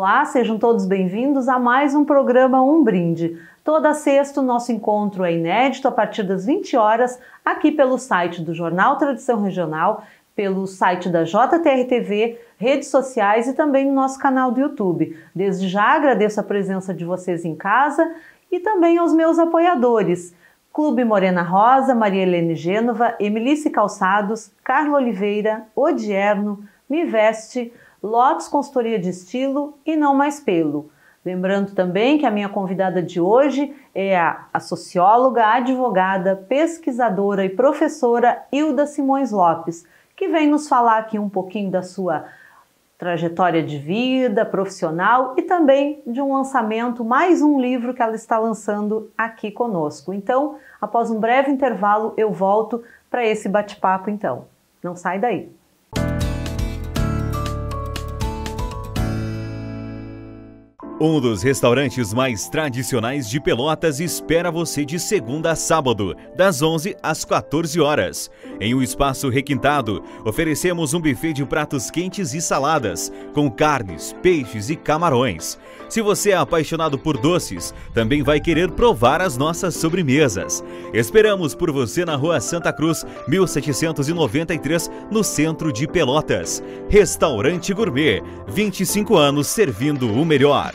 Olá, sejam todos bem-vindos a mais um programa Um Brinde. Toda sexta o nosso encontro é inédito a partir das 20 horas, aqui pelo site do Jornal Tradição Regional, pelo site da JTR-TV, redes sociais e também no nosso canal do YouTube. Desde já agradeço a presença de vocês em casa e também aos meus apoiadores. Clube Morena Rosa, Maria Helene Gênova, Emilice Calçados, Carla Oliveira, Odierno, Me Veste, Lotus Consultoria de Estilo e Não Mais Pelo. Lembrando também que a minha convidada de hoje é a socióloga, advogada, pesquisadora e professora Hilda Simões Lopes, que vem nos falar aqui um pouquinho da sua trajetória de vida, profissional e também de um lançamento, mais um livro que ela está lançando aqui conosco. Então, após um breve intervalo, eu volto para esse bate-papo então. Não sai daí. Um dos restaurantes mais tradicionais de Pelotas espera você de segunda a sábado, das 11 às 14 horas. Em um espaço requintado, oferecemos um buffet de pratos quentes e saladas, com carnes, peixes e camarões. Se você é apaixonado por doces, também vai querer provar as nossas sobremesas. Esperamos por você na Rua Santa Cruz, 1793, no centro de Pelotas. Restaurante Gourmet, 25 anos servindo o melhor.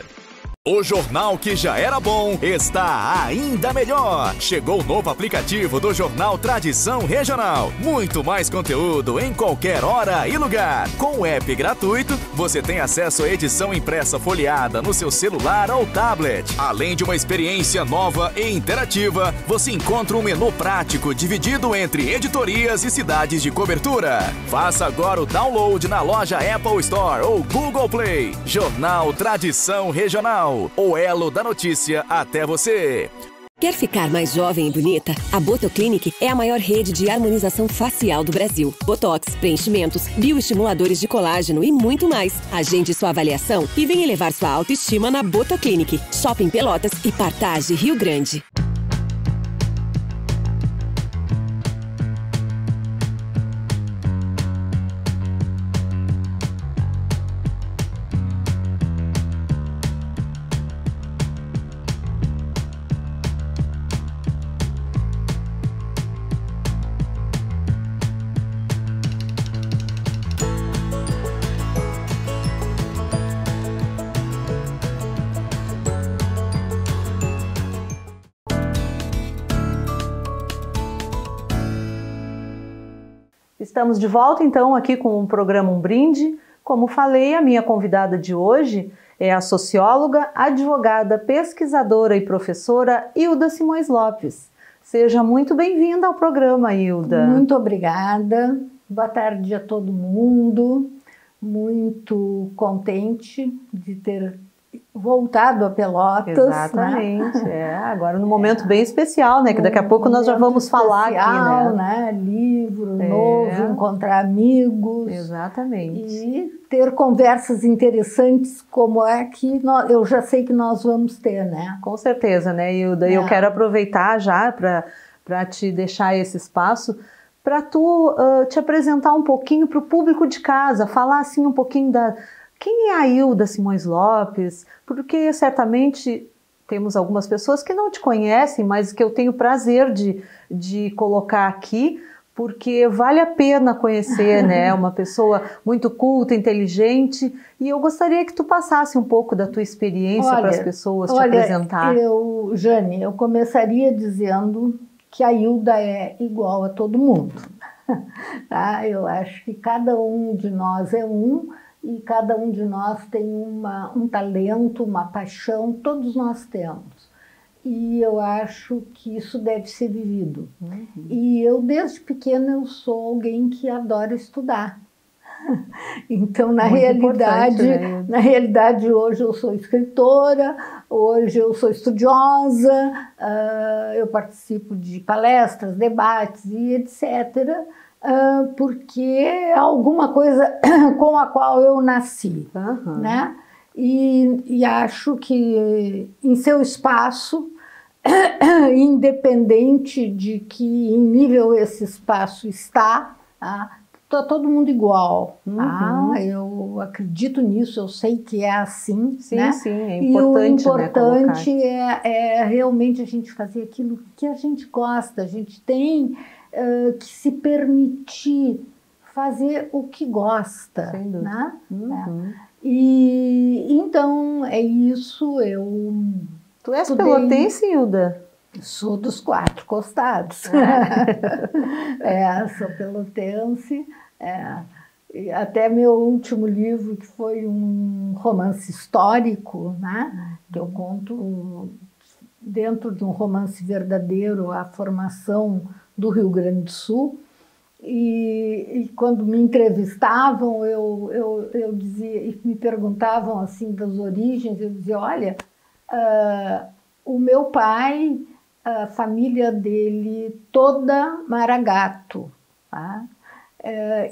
O jornal que já era bom está ainda melhor. Chegou o novo aplicativo do Jornal Tradição Regional. Muito mais conteúdo em qualquer hora e lugar. Com o app gratuito, você tem acesso à edição impressa folheada no seu celular ou tablet. Além de uma experiência nova e interativa, você encontra um menu prático dividido entre editorias e cidades de cobertura. Faça agora o download na loja Apple Store ou Google Play. Jornal Tradição Regional. O elo da notícia até você. Quer ficar mais jovem e bonita? A Botoclinic é a maior rede de harmonização facial do Brasil. Botox, preenchimentos, bioestimuladores de colágeno e muito mais. Agende sua avaliação e venha elevar sua autoestima na Botoclinic. Shopping Pelotas e Partage Rio Grande. Estamos de volta então aqui com o programa Um Brinde. Como falei, a minha convidada de hoje é a socióloga, advogada, pesquisadora e professora Hilda Simões Lopes. Seja muito bem-vinda ao programa, Hilda. Muito obrigada. Boa tarde a todo mundo. Muito contente de ter voltado a Pelotas. Exatamente, né? Agora num momento bem especial, né? Que daqui a pouco nós já vamos falar aqui, né? Livro novo, encontrar amigos. Exatamente. E ter conversas interessantes como é que eu já sei que nós vamos ter, né? Com certeza, né, Hilda? Eu quero aproveitar já para te deixar esse espaço para tu te apresentar um pouquinho para o público de casa, falar assim um pouquinho quem é a Hilda Simões Lopes, porque certamente temos algumas pessoas que não te conhecem, mas que eu tenho prazer de colocar aqui, porque vale a pena conhecer, né? Uma pessoa muito culta, inteligente, e eu gostaria que tu passasse um pouco da tua experiência para as pessoas te apresentar. Jane, eu começaria dizendo que a Hilda é igual a todo mundo. Tá? Eu acho que cada um de nós é e cada um de nós tem um talento, uma paixão, todos nós temos. E eu acho que isso deve ser vivido. Uhum. E eu, desde pequena, eu sou alguém que adora estudar. Então, na realidade, hoje eu sou escritora, hoje eu sou estudiosa, eu participo de palestras, debates e etc., porque é alguma coisa com a qual eu nasci, né? E acho que em seu espaço, independente de que em nível esse espaço está, tá? tratou todo mundo igual. Uhum. Eu acredito nisso, eu sei que é assim. Sim, né? sim, é importante. E o importante, né, é realmente a gente fazer aquilo que a gente gosta. A gente tem que se permitir fazer o que gosta. Sem dúvida. Né? Uhum. E então é isso. Tu és pelotense, Hilda? Sou dos 4 costados. Sou pelotense. E até meu último livro, que foi um romance histórico, né? Que eu conto dentro de um romance verdadeiro a formação do Rio Grande do Sul. E quando me entrevistavam, eu dizia, e me perguntavam assim das origens, eu dizia, olha, o meu pai, a família dele toda Maragato, tá?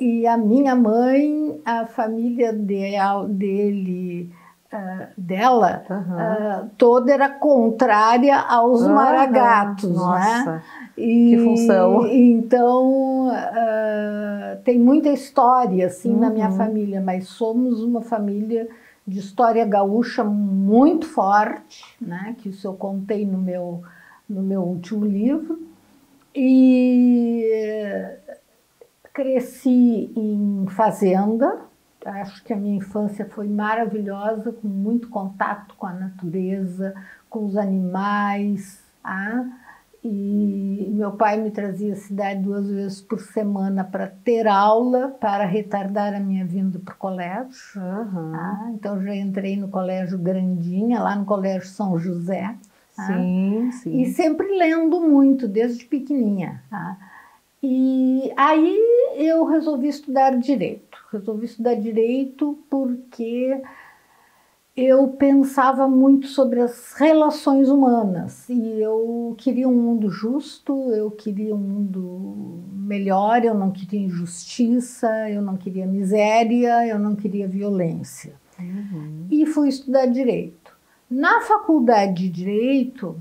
E a minha mãe, a família dela, toda era contrária aos Maragatos. Nossa, né? Que função! Então, tem muita história assim na minha família, mas somos uma família de história gaúcha muito forte, né? Que isso eu contei no meu último livro. E cresci em fazenda. Acho que a minha infância foi maravilhosa, com muito contato com a natureza, com os animais. E meu pai me trazia à cidade 2 vezes por semana para ter aula, para retardar a minha vinda para o colégio. Então já entrei no colégio Grandinha, lá no colégio São José. Sim, sim. E sempre lendo muito, desde pequenininha. E aí eu resolvi estudar Direito. Resolvi estudar Direito porque eu pensava muito sobre as relações humanas. E eu queria um mundo justo, eu queria um mundo melhor, eu não queria injustiça, eu não queria miséria, eu não queria violência. E fui estudar Direito. Na faculdade de Direito,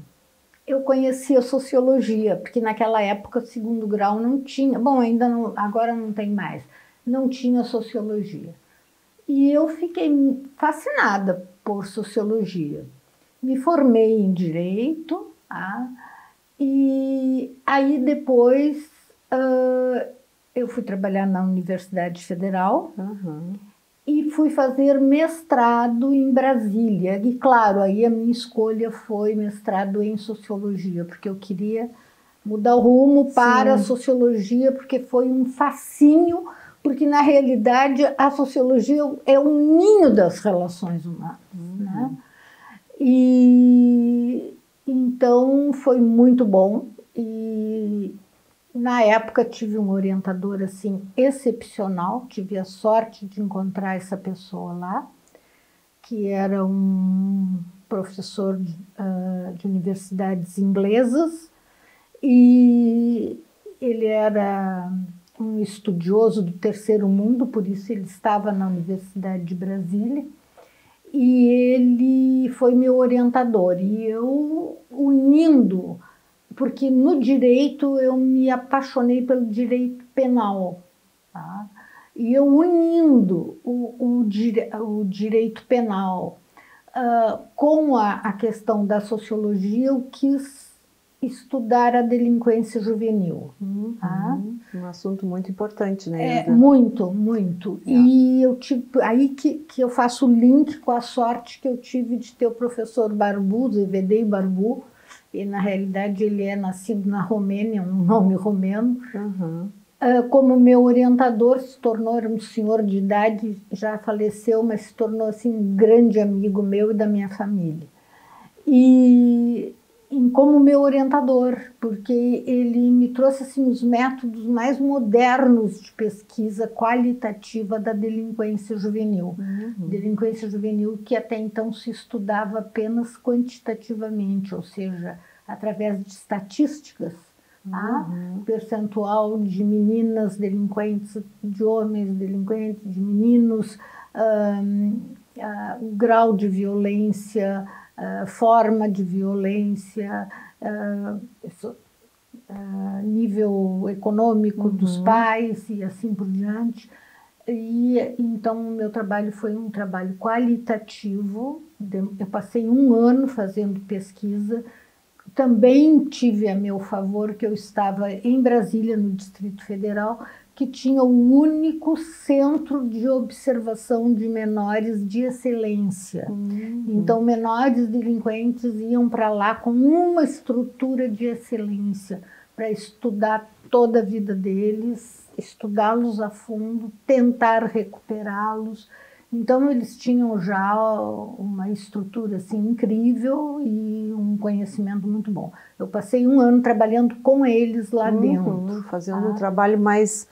eu conhecia Sociologia, porque naquela época, 2º grau, não tinha... Bom, ainda não, agora não tem mais. Não tinha Sociologia. E eu fiquei fascinada por Sociologia. Me formei em Direito, e aí depois eu fui trabalhar na Universidade Federal, e fui fazer mestrado em Brasília. E claro, aí a minha escolha foi mestrado em Sociologia, porque eu queria mudar o rumo para a Sociologia, porque foi um fascínio, porque na realidade a Sociologia é o ninho das relações humanas. Né? E então foi muito bom. E na época tive um orientador assim excepcional, tive a sorte de encontrar essa pessoa lá, que era um professor de universidades inglesas, e ele era um estudioso do terceiro mundo, por isso ele estava na Universidade de Brasília, e ele foi meu orientador, e eu unindo... Porque no direito eu me apaixonei pelo direito penal. E eu unindo o direito penal com a questão da sociologia, eu quis estudar a delinquência juvenil. Um assunto muito importante, né, Hilda? Muito, muito. E aí que eu faço o link com a sorte que eu tive de ter o professor Barbu, Zevedei Barbu, e na realidade ele é nascido na Romênia, um nome romeno. Como meu orientador, se tornou, era um senhor de idade, já faleceu, mas se tornou assim, um grande amigo meu e da minha família. E como meu orientador, porque ele me trouxe assim, os métodos mais modernos de pesquisa qualitativa da delinquência juvenil. Delinquência juvenil que até então se estudava apenas quantitativamente, ou seja, através de estatísticas, percentual de meninas delinquentes, de homens delinquentes, de meninos, o grau de violência, forma de violência, nível econômico dos pais e assim por diante. E então o meu trabalho foi um trabalho qualitativo. Eu passei 1 ano fazendo pesquisa. Também tive a meu favor que eu estava em Brasília, no Distrito Federal, que tinha o único centro de observação de menores de excelência. Então, menores delinquentes iam para lá com uma estrutura de excelência para estudar toda a vida deles, estudá-los a fundo, tentar recuperá-los. Então, eles tinham já uma estrutura assim, incrível e um conhecimento muito bom. Eu passei 1 ano trabalhando com eles lá dentro. Fazendo um trabalho mais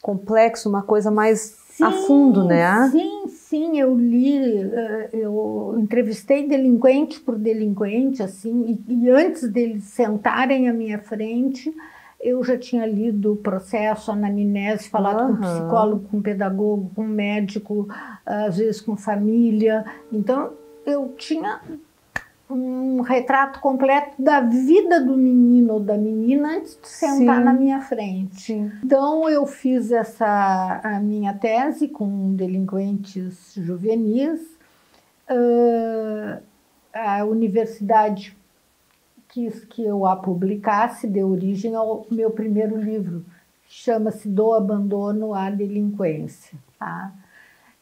complexo, uma coisa mais a fundo, né? Sim, eu li, eu entrevistei delinquente por delinquente, assim, e antes deles sentarem à minha frente, eu já tinha lido o processo, a anamnese, falado com psicólogo, com pedagogo, com médico, às vezes com família. Então, eu tinha um retrato completo da vida do menino ou da menina antes de sentar na minha frente. Então, eu fiz a minha tese com delinquentes juvenis. A universidade quis que eu a publicasse, deu origem ao meu primeiro livro, chama-se Do Abandono à Delinquência. Tá?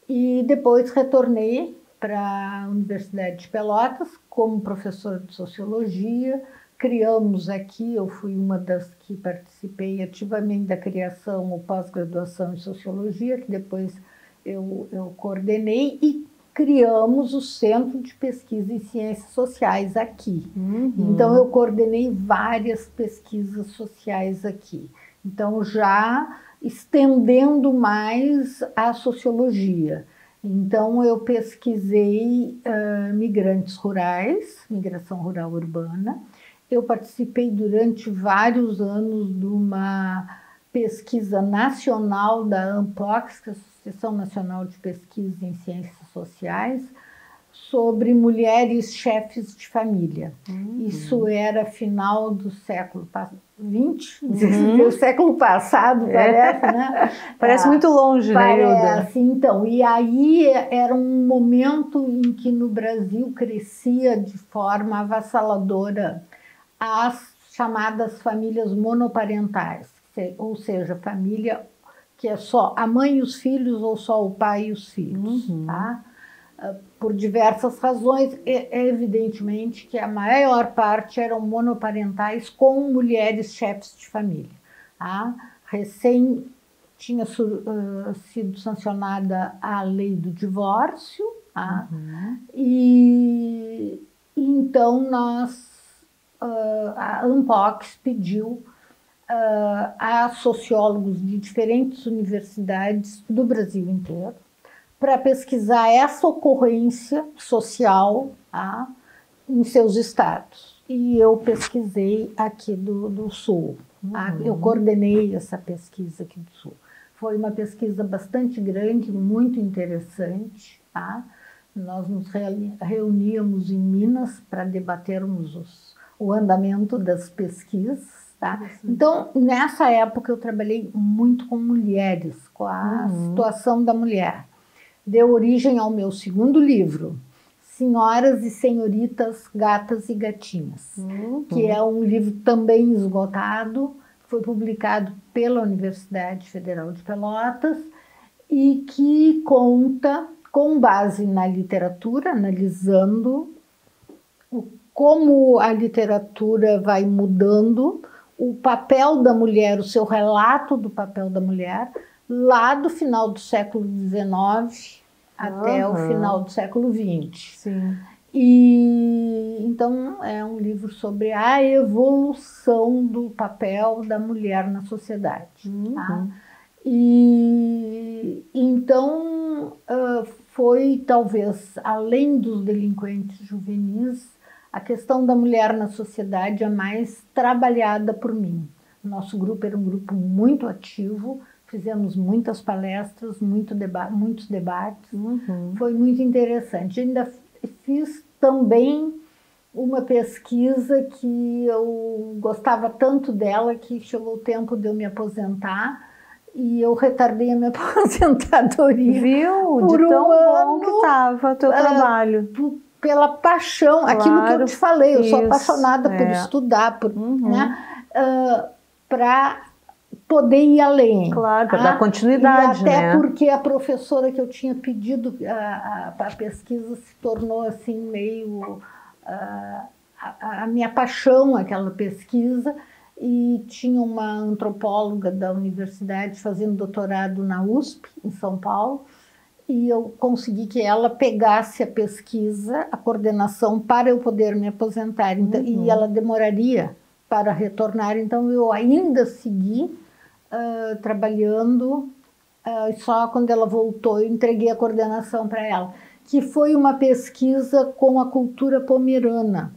E depois retornei para a Universidade de Pelotas como professora de Sociologia. Criamos aqui, eu fui uma das que participei ativamente da criação ou pós-graduação em Sociologia, que depois eu coordenei, e criamos o Centro de Pesquisa em Ciências Sociais aqui. Então, eu coordenei várias pesquisas sociais aqui. Então, já estendendo mais a sociologia. Então, eu pesquisei migrantes rurais, migração rural urbana. Eu participei durante vários anos de uma pesquisa nacional da ANPOX, que é a Associação Nacional de Pesquisa em Ciências Sociais, sobre mulheres chefes de família. Isso era final do século XX, do século passado, parece, né? Parece muito longe, né, Hilda? Então, e aí era um momento em que no Brasil crescia de forma avassaladora as chamadas famílias monoparentais, ou seja, família que é só a mãe e os filhos ou só o pai e os filhos, tá? Por diversas razões, evidentemente que a maior parte eram monoparentais com mulheres chefes de família. Tá? Recém tinha sido sancionada a lei do divórcio, tá? E então a ANPOX pediu a sociólogos de diferentes universidades do Brasil inteiro para pesquisar essa ocorrência social, tá, em seus estados. E eu pesquisei aqui do Sul. Eu coordenei essa pesquisa aqui do Sul. Foi uma pesquisa bastante grande, muito interessante. Tá? Nós nos reuníamos em Minas para debatermos o andamento das pesquisas. Tá? Então, nessa época, eu trabalhei muito com mulheres, com a situação da mulher. Deu origem ao meu segundo livro, Senhoras e Senhoritas, Gatas e Gatinhas, que é um livro também esgotado, foi publicado pela Universidade Federal de Pelotas e que conta, com base na literatura, analisando como a literatura vai mudando, o papel da mulher, o seu relato do papel da mulher, lá do final do século XIX até o final do século XX. Sim. E então é um livro sobre a evolução do papel da mulher na sociedade. Tá? E então foi talvez, além dos delinquentes juvenis, a questão da mulher na sociedade é mais trabalhada por mim. Nosso grupo era um grupo muito ativo, fizemos muitas palestras, muitos debates, foi muito interessante. Ainda fiz também uma pesquisa que eu gostava tanto dela que chegou o tempo de eu me aposentar e eu retardei a minha aposentadoria. Viu? Por De tão bom um que ano, estava o teu trabalho. Pela paixão, Claro, aquilo que eu te falei, eu sou isso, apaixonada por é. estudar, né? Para poder ir além. Claro, para dar continuidade, e até né? porque a professora que eu tinha pedido a pesquisa se tornou assim meio a minha paixão, aquela pesquisa, e tinha uma antropóloga da universidade fazendo doutorado na USP, em São Paulo, e eu consegui que ela pegasse a pesquisa, a coordenação, para eu poder me aposentar. Então, e ela demoraria para retornar, então eu ainda segui trabalhando, só quando ela voltou eu entreguei a coordenação para ela, que foi uma pesquisa com a cultura pomerana,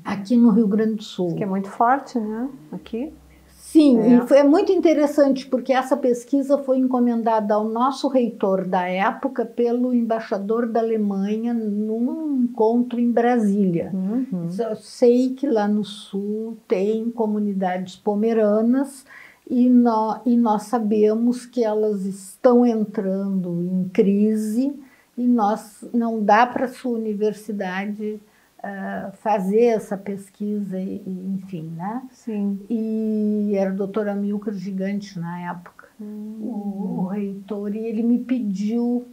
aqui no Rio Grande do Sul. Que é muito forte, né? Aqui. Sim, e foi muito interessante, porque essa pesquisa foi encomendada ao nosso reitor da época pelo embaixador da Alemanha num encontro em Brasília. Eu sei que lá no Sul tem comunidades pomeranas e nós sabemos que elas estão entrando em crise e não dá para a sua universidade fazer essa pesquisa, enfim, né? Sim. E era o doutor Amilcar Gigante na época, o reitor, e ele me pediu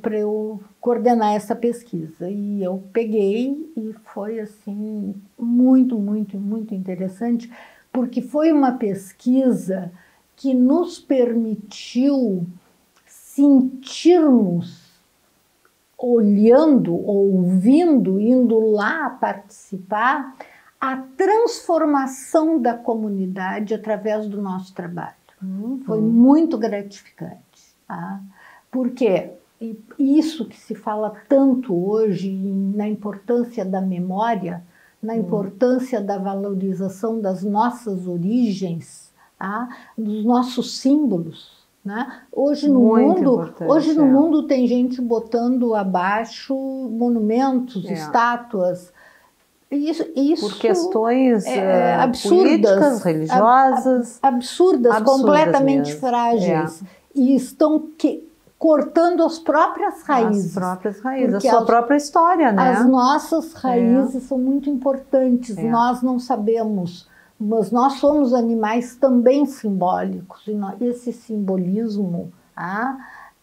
para eu coordenar essa pesquisa. E eu peguei e foi assim muito, muito, muito interessante, porque foi uma pesquisa que nos permitiu sentirmos, olhando, ouvindo, indo lá participar, a transformação da comunidade através do nosso trabalho. Foi muito gratificante. Tá? Porque isso que se fala tanto hoje na importância da memória, na importância da valorização das nossas origens, tá? Dos nossos símbolos. Né? Hoje no mundo tem gente botando abaixo monumentos, estátuas. Isso por questões absurdas, políticas, religiosas. Absurdas, completamente mesmo. frágeis. E estão cortando as próprias raízes. As próprias raízes, a sua própria história, né? As nossas raízes são muito importantes. Nós não sabemos, mas nós somos animais também simbólicos. E esse simbolismo,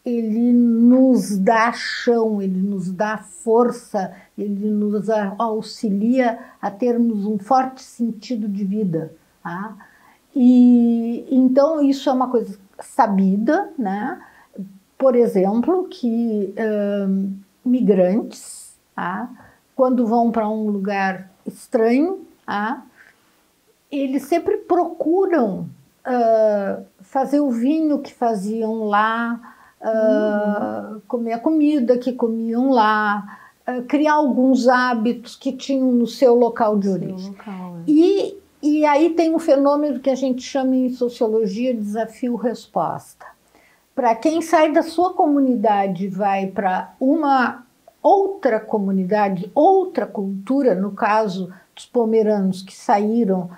ele nos dá chão, ele nos dá força, ele nos auxilia a termos um forte sentido de vida. E então isso é uma coisa sabida, né? Por exemplo, que migrantes, quando vão para um lugar estranho, eles sempre procuram fazer o vinho que faziam lá, comer a comida que comiam lá, criar alguns hábitos que tinham no seu local de origem. E aí tem um fenômeno que a gente chama em sociologia de desafio-resposta. Para quem sai da sua comunidade e vai para uma outra comunidade, outra cultura, no caso dos pomeranos que saíram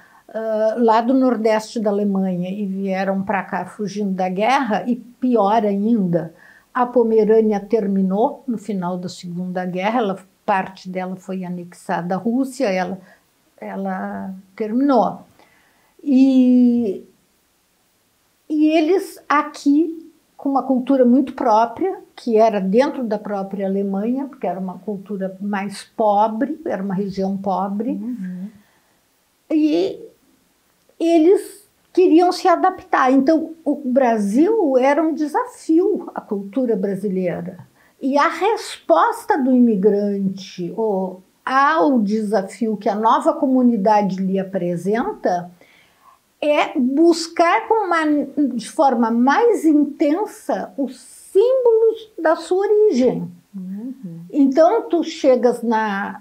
lá do nordeste da Alemanha e vieram para cá fugindo da guerra, e pior ainda, a Pomerânia terminou no final da Segunda Guerra, parte dela foi anexada à Rússia, ela terminou. E eles aqui, com uma cultura muito própria, que era dentro da própria Alemanha, porque era uma cultura mais pobre, era uma região pobre, e eles queriam se adaptar. Então, o Brasil era um desafio à cultura brasileira. E a resposta do imigrante ao desafio que a nova comunidade lhe apresenta é buscar de forma mais intensa os símbolos da sua origem. Então, tu chegas na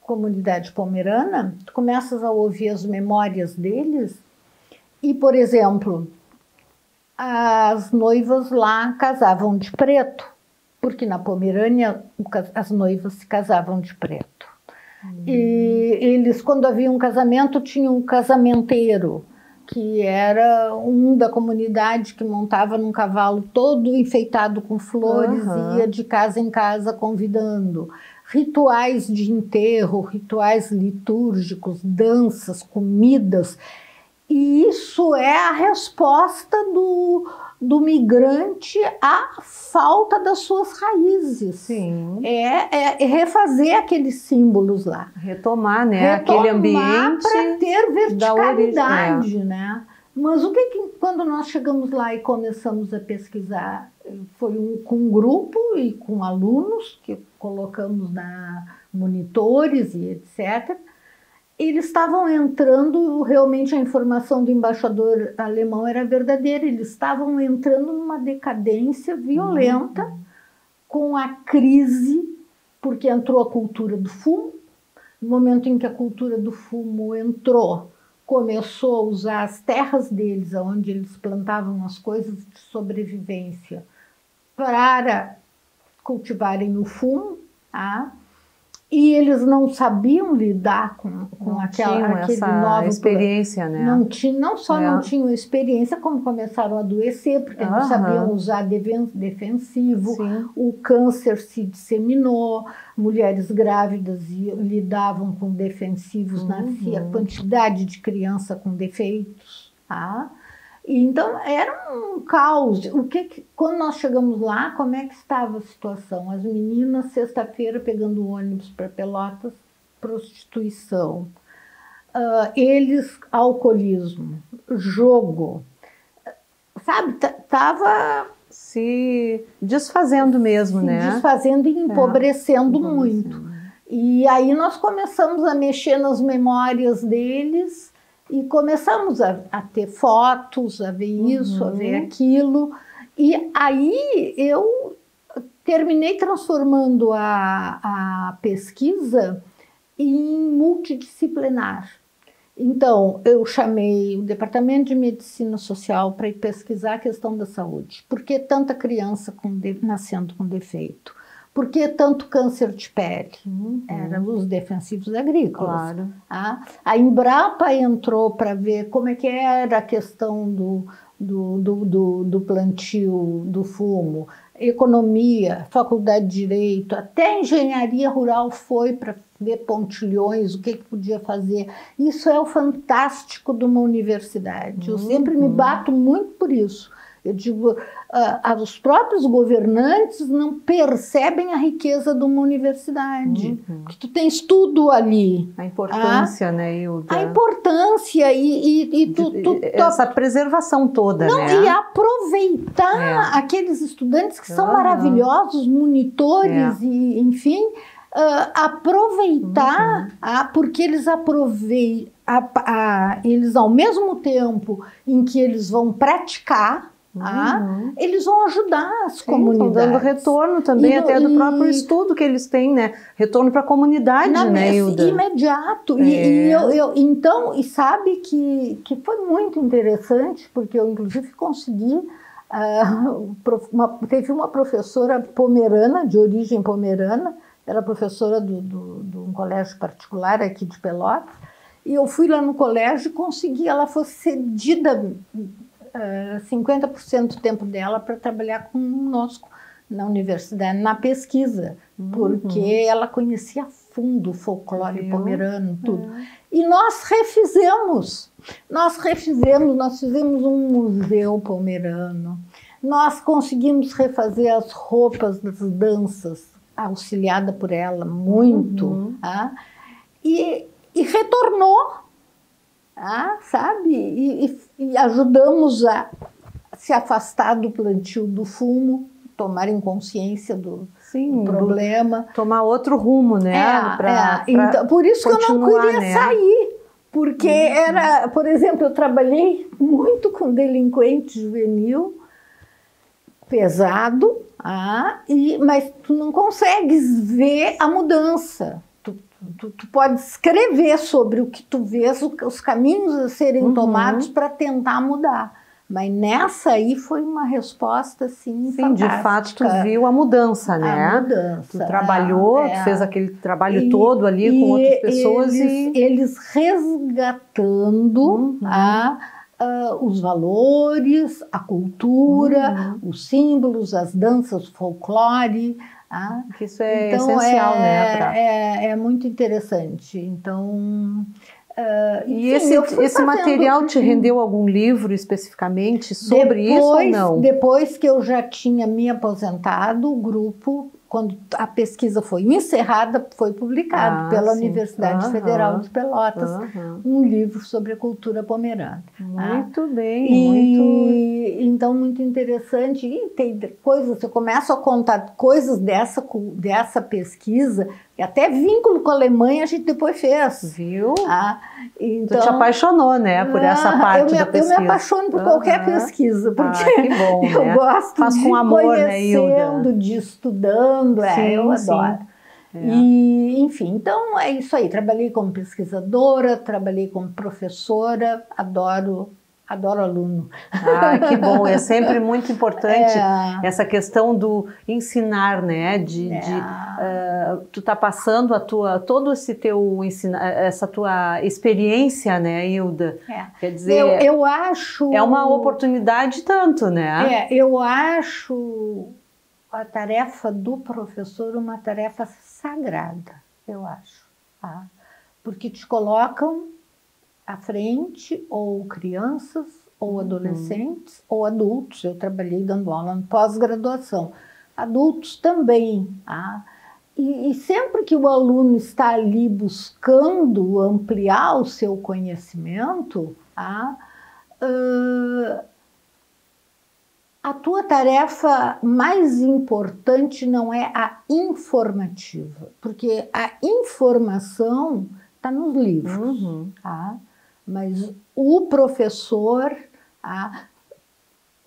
comunidade pomerana, tu começas a ouvir as memórias deles e, por exemplo, as noivas lá casavam de preto, porque na Pomerânia as noivas se casavam de preto. E eles, quando havia um casamento, tinham um casamenteiro, que era um da comunidade que montava num cavalo todo enfeitado com flores e ia de casa em casa convidando. Rituais de enterro, rituais litúrgicos, danças, comidas. E isso é a resposta do migrante à falta das suas raízes. Sim. É refazer aqueles símbolos lá. Retomar, né? Aquele ambiente para ter verticalidade, origem, né? Mas o que quando nós chegamos lá e começamos a pesquisar, foi com um grupo e com alunos que colocamos monitores e etc. Eles estavam entrando, realmente a informação do embaixador alemão era verdadeira, eles estavam entrando numa decadência violenta com a crise, porque entrou a cultura do fumo. No momento em que a cultura do fumo entrou, começou a usar as terras deles, onde eles plantavam as coisas de sobrevivência, para cultivarem o fumo, tá? E eles não sabiam lidar com aquele nova experiência, né? Não só não tinham experiência, como começaram a adoecer, porque não sabiam usar defensivo. Sim. O câncer se disseminou, mulheres grávidas lidavam com defensivos, nascia quantidade de criança com defeitos, tá? Então, era um caos. Quando nós chegamos lá, como é que estava a situação? As meninas, sexta-feira, pegando ônibus para Pelotas, prostituição. Eles, alcoolismo, jogo. Sabe, estava se desfazendo mesmo, né? Desfazendo e empobrecendo muito. E aí nós começamos a mexer nas memórias deles, e começamos a ter fotos, a ver isso, a ver aquilo. E aí eu terminei transformando a pesquisa em multidisciplinar. Então, eu chamei o Departamento de Medicina Social para ir pesquisar a questão da saúde. Por que tanta criança nascendo com defeito? Por que tanto câncer de pele? Eram os defensivos agrícolas. Claro. A Embrapa entrou para ver como é que era a questão do plantio do fumo, economia, faculdade de direito, até engenharia rural foi para ver pontilhões, o que podia fazer. Isso é o fantástico de uma universidade. Eu sempre me bato muito por isso. Eu digo, os próprios governantes não percebem a riqueza de uma universidade. Porque tu tens tudo ali. A importância, né, Hilda? A importância e essa preservação toda, né? E aproveitar aqueles estudantes que são maravilhosos, monitores, e enfim, aproveitar, porque eles aproveitam, eles ao mesmo tempo em que eles vão praticar, eles vão ajudar as comunidades. Estão dando retorno também, até do próprio estudo que eles têm, né? Retorno para a comunidade, né, Hilda? Imediato. Então, e sabe que foi muito interessante, porque eu, inclusive, consegui... teve uma professora pomerana, de origem pomerana, era professora de um colégio particular aqui de Pelotas, e eu fui lá no colégio e consegui, ela fosse cedida 50% do tempo dela para trabalhar conosco na universidade, na pesquisa, porque ela conhecia a fundo o folclore pomerano, tudo. E nós fizemos um museu pomerano, nós conseguimos refazer as roupas das danças, auxiliada por ela muito, e retornou, sabe? E ajudamos a se afastar do plantio do fumo, tomarem consciência do problema. Tomar outro rumo, né? Então, por isso que eu não queria sair, porque era, por exemplo, eu trabalhei muito com delinquente juvenil, pesado, mas tu não consegues ver a mudança. Tu pode escrever sobre o que tu vês, os caminhos a serem tomados para tentar mudar. Mas nessa aí foi uma resposta, assim, sim, de fato, tu viu a mudança, né? A mudança. Tu trabalhou, tu fez aquele trabalho todo ali com outras pessoas eles resgatando os valores, a cultura, os símbolos, as danças, o folclore. Que isso é então, essencial, né? É muito interessante. Então... e esse material te rendeu algum livro especificamente sobre isso ou não? Depois que eu já tinha me aposentado, o grupo, quando a pesquisa foi encerrada, foi publicado pela Universidade Federal de Pelotas, um livro sobre a cultura pomerana. Muito bem, então muito interessante. E tem coisas, eu começo a contar coisas dessa pesquisa, e até vínculo com a Alemanha a gente depois fez. Viu? Então, tu te apaixonou, né, por essa parte da pesquisa. Eu me apaixono por qualquer pesquisa, porque que bom, eu gosto Faz com amor, conhecendo, de estudando, eu adoro. E, enfim, então é isso aí. Trabalhei como pesquisadora, trabalhei como professora, adoro aluno. Que bom, é sempre muito importante essa questão do ensinar, né? Tu tá passando todo esse teu essa tua experiência, né, Hilda? Quer dizer, eu acho... É uma oportunidade tanto, né? Eu acho a tarefa do professor uma tarefa sagrada, eu acho. Porque te colocam à frente, ou crianças, ou adolescentes, ou adultos. Eu trabalhei dando aula em pós-graduação. Adultos também. E sempre que o aluno está ali buscando ampliar o seu conhecimento, a tua tarefa mais importante não é a informativa, porque a informação está nos livros, mas o professor,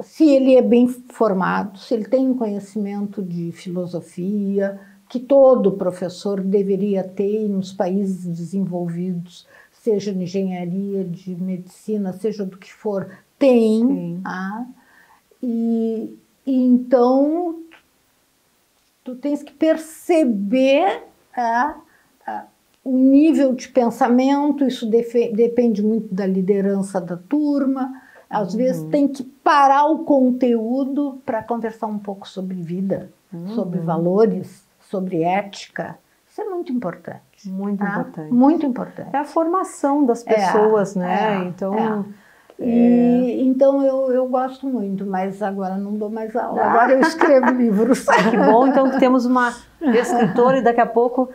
se ele é bem formado, se ele tem um conhecimento de filosofia, que todo professor deveria ter nos países desenvolvidos, seja de engenharia, de medicina, seja do que for, tem. E então tu tens que perceber o nível de pensamento, isso depende muito da liderança da turma. Às vezes tem que parar o conteúdo para conversar um pouco sobre vida, sobre valores, sobre ética. Isso é muito importante. Muito importante. Muito importante. É a formação das pessoas, né? Então... Então eu gosto muito, mas agora não dou mais aula, agora eu escrevo livros. Que bom, então que temos uma escritora e daqui a pouco,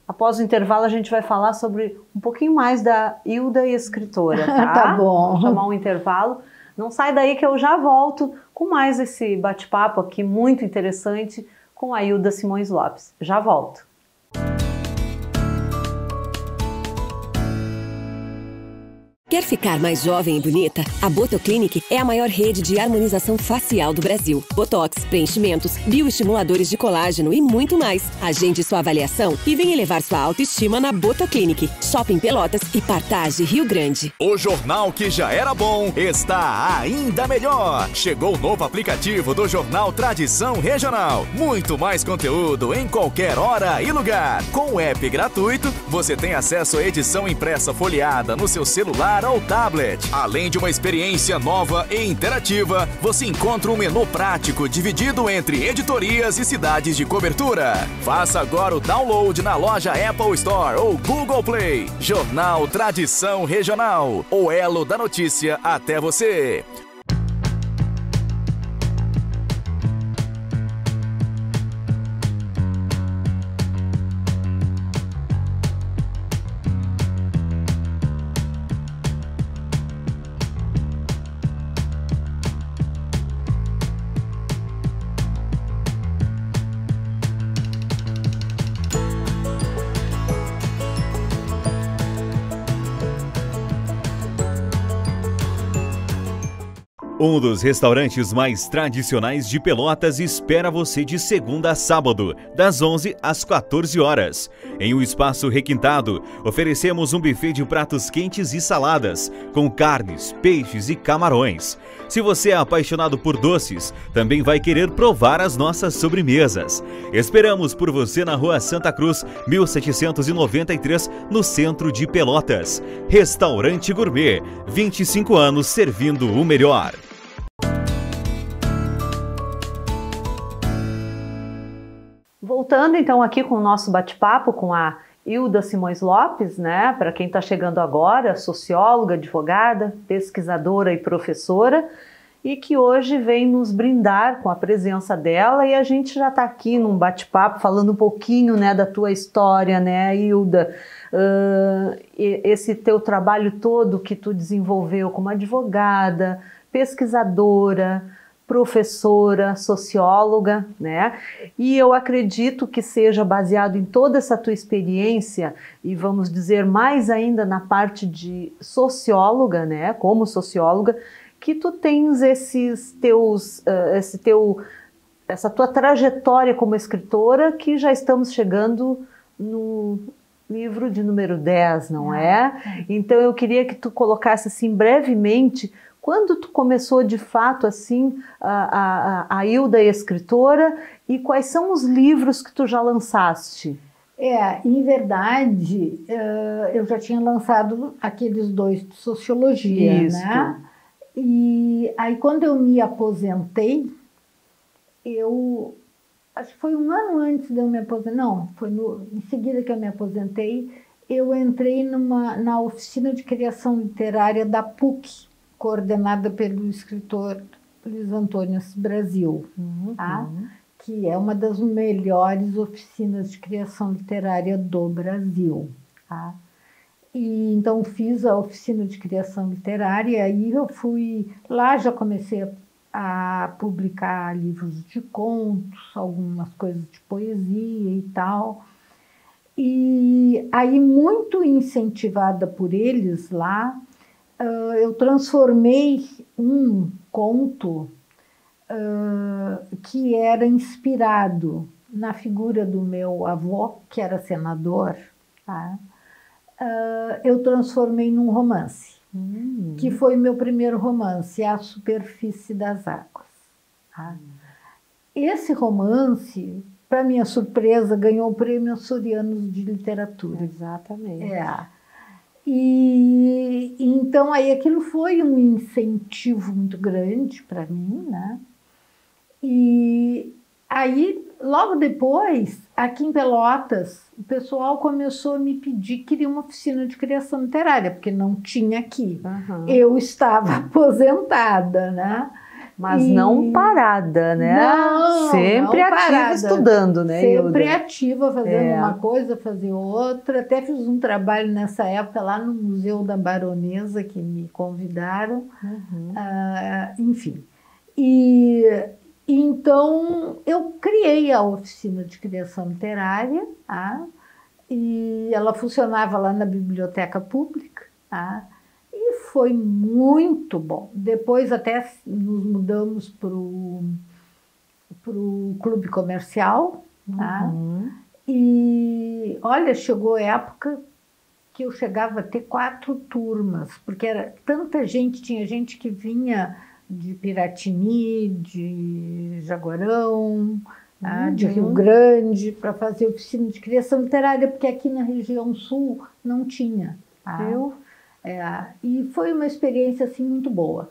após o intervalo, a gente vai falar sobre um pouquinho mais da Hilda e escritora, tá? Tá bom. Vamos chamar um intervalo. Não sai daí que eu já volto com mais esse bate-papo aqui muito interessante com a Hilda Simões Lopes. Já volto. Quer ficar mais jovem e bonita? A Botoclinic é a maior rede de harmonização facial do Brasil. Botox, preenchimentos, bioestimuladores de colágeno e muito mais. Agende sua avaliação e venha elevar sua autoestima na Botoclinic. Shopping Pelotas e Partage, Rio Grande. O jornal que já era bom está ainda melhor. Chegou o novo aplicativo do Jornal Tradição Regional. Muito mais conteúdo em qualquer hora e lugar. Com o app gratuito, você tem acesso à edição impressa folheada no seu celular ou tablet. Além de uma experiência nova e interativa, você encontra um menu prático dividido entre editorias e cidades de cobertura. Faça agora o download na loja Apple Store ou Google Play. Jornal Tradição Regional, o elo da notícia até você. Um dos restaurantes mais tradicionais de Pelotas espera você de segunda a sábado, das 11 às 14 horas. Em um espaço requintado, oferecemos um buffet de pratos quentes e saladas, com carnes, peixes e camarões. Se você é apaixonado por doces, também vai querer provar as nossas sobremesas. Esperamos por você na Rua Santa Cruz, 1793, no centro de Pelotas. Restaurante Gourmet, 25 anos servindo o melhor. Voltando então aqui com o nosso bate-papo com a Hilda Simões Lopes, né? Para quem está chegando agora, socióloga, advogada, pesquisadora e professora, e que hoje vem nos brindar com a presença dela, e a gente já está aqui num bate-papo falando um pouquinho, né, da tua história, né, Hilda? Esse teu trabalho todo que tu desenvolveu como advogada, pesquisadora, professora, socióloga, né? E eu acredito que seja baseado em toda essa tua experiência, e vamos dizer mais ainda na parte de socióloga, né? Como socióloga, que tu tens essa tua trajetória como escritora, que já estamos chegando no livro de número 10, não é? Então eu queria que tu colocasse assim brevemente quando tu começou de fato assim a Hilda escritora, e quais são os livros que tu já lançaste? Em verdade, eu já tinha lançado aqueles 2 de sociologia, Isso. né? E aí quando eu me aposentei, acho que foi um ano antes de eu me aposentar, não, foi em seguida que eu me aposentei, eu entrei na oficina de criação literária da PUC, coordenada pelo escritor Luiz Antônio Brasil, tá? Que é uma das melhores oficinas de criação literária do Brasil. Tá? E então fiz a oficina de criação literária, e aí eu fui lá, já comecei a publicar livros de contos, algumas coisas de poesia e tal. E aí, muito incentivada por eles lá, eu transformei um conto que era inspirado na figura do meu avô, que era senador, tá? Eu transformei num romance, que foi meu primeiro romance, A Superfície das Águas. Tá? Esse romance, para minha surpresa, ganhou o Prêmio Açorianos de Literatura. Exatamente. E então aí aquilo foi um incentivo muito grande para mim, né? E aí, logo depois, aqui em Pelotas, o pessoal começou a me pedir que queria uma oficina de criação literária, porque não tinha aqui. Eu estava aposentada, né? Mas não parada, né? Não, sempre não ativa parada. Estudando, né, Sempre Hilda? ativa, fazendo uma coisa, fazendo outra. Até fiz um trabalho nessa época lá no Museu da Baronesa, que me convidaram. Enfim. E então eu criei a oficina de criação literária, tá? E ela funcionava lá na biblioteca pública, tá? E foi muito bom. Depois até nos mudamos para o clube comercial, tá? E olha, chegou a época que eu chegava a ter 4 turmas, porque era tanta gente, tinha gente que vinha de Piratini, de Jaguarão, de Rio Grande, para fazer oficina de criação literária, porque aqui na região sul não tinha. Tá? E foi uma experiência assim, muito boa.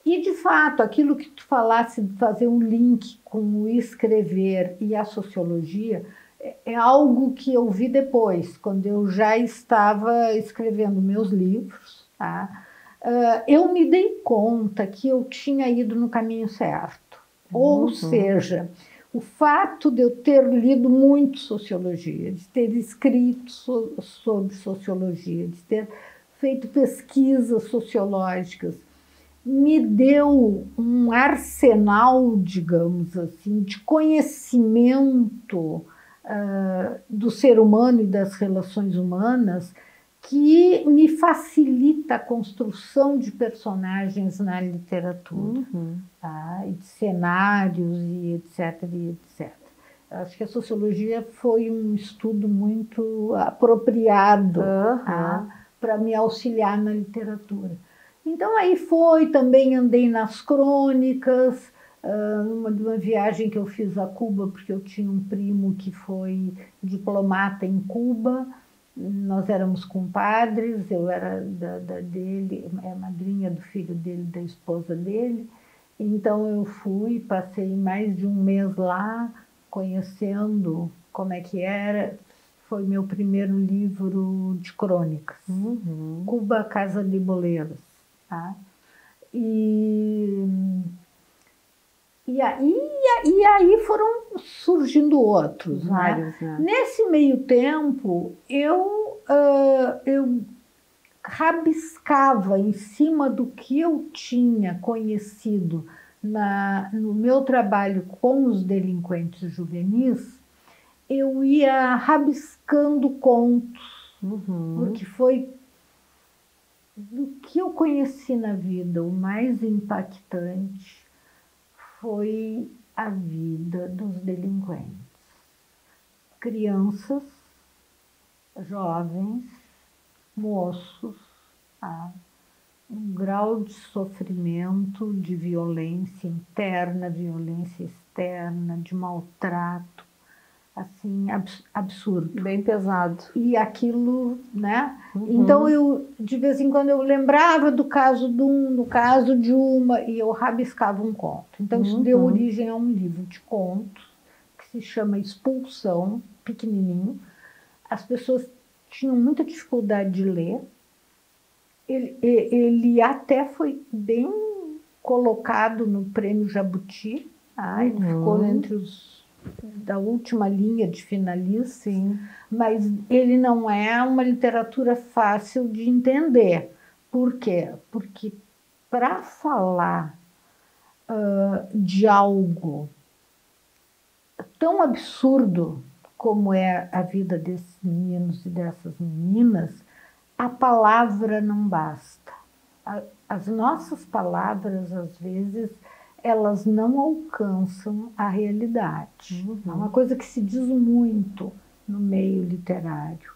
E, de fato, aquilo que tu falasse de fazer um link com o escrever e a sociologia é algo que eu vi depois, quando eu já estava escrevendo meus livros. Tá? Eu me dei conta que eu tinha ido no caminho certo. Ou seja, o fato de eu ter lido muito sociologia, de ter escrito sobre sociologia, de ter feito pesquisas sociológicas, me deu um arsenal, digamos assim, de conhecimento do ser humano e das relações humanas que me facilita a construção de personagens na literatura, tá? E de cenários e etc, e etc. Acho que a sociologia foi um estudo muito apropriado, tá? Para me auxiliar na literatura. Então aí também andei nas crônicas, numa viagem que eu fiz a Cuba, porque eu tinha um primo que foi diplomata em Cuba. Nós éramos compadres, eu era dele, madrinha do filho dele, da esposa dele. Então eu fui, passei mais de um mês lá, conhecendo como é que era. Foi meu primeiro livro de crônicas. Cuba, Casa de Boleiros. Tá? E aí foram surgindo outros. Vários, né? Nesse meio tempo, eu rabiscava em cima do que eu tinha conhecido no meu trabalho com os delinquentes juvenis, eu ia rabiscando contos, porque foi do que eu conheci na vida, o mais impactante foi a vida dos delinquentes. Crianças, jovens, moços, tá? Um grau de sofrimento, de violência interna, violência externa, de maltrato, assim, absurdo. Bem pesado. E aquilo, né? Então, de vez em quando, eu lembrava do caso de um, do caso de uma, e eu rabiscava um conto. Então, isso deu origem a um livro de contos, que se chama Expulsão, pequenininho. As pessoas tinham muita dificuldade de ler. Ele até foi bem colocado no Prêmio Jabuti. Tá? Ele ficou entre os da última linha de finalistas, sim, mas ele não é uma literatura fácil de entender. Por quê? Porque para falar de algo tão absurdo como é a vida desses meninos e dessas meninas, a palavra não basta. As nossas palavras, às vezes, elas não alcançam a realidade. É uma coisa que se diz muito no meio literário.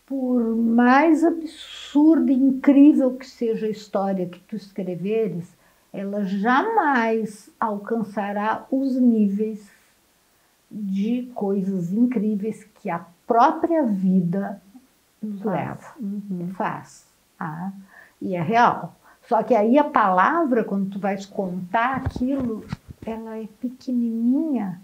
Por mais absurda e incrível que seja a história que tu escreveres, ela jamais alcançará os níveis de coisas incríveis que a própria vida nos leva, faz. Tá? E é real. Só que aí a palavra, quando tu vais contar aquilo, ela é pequenininha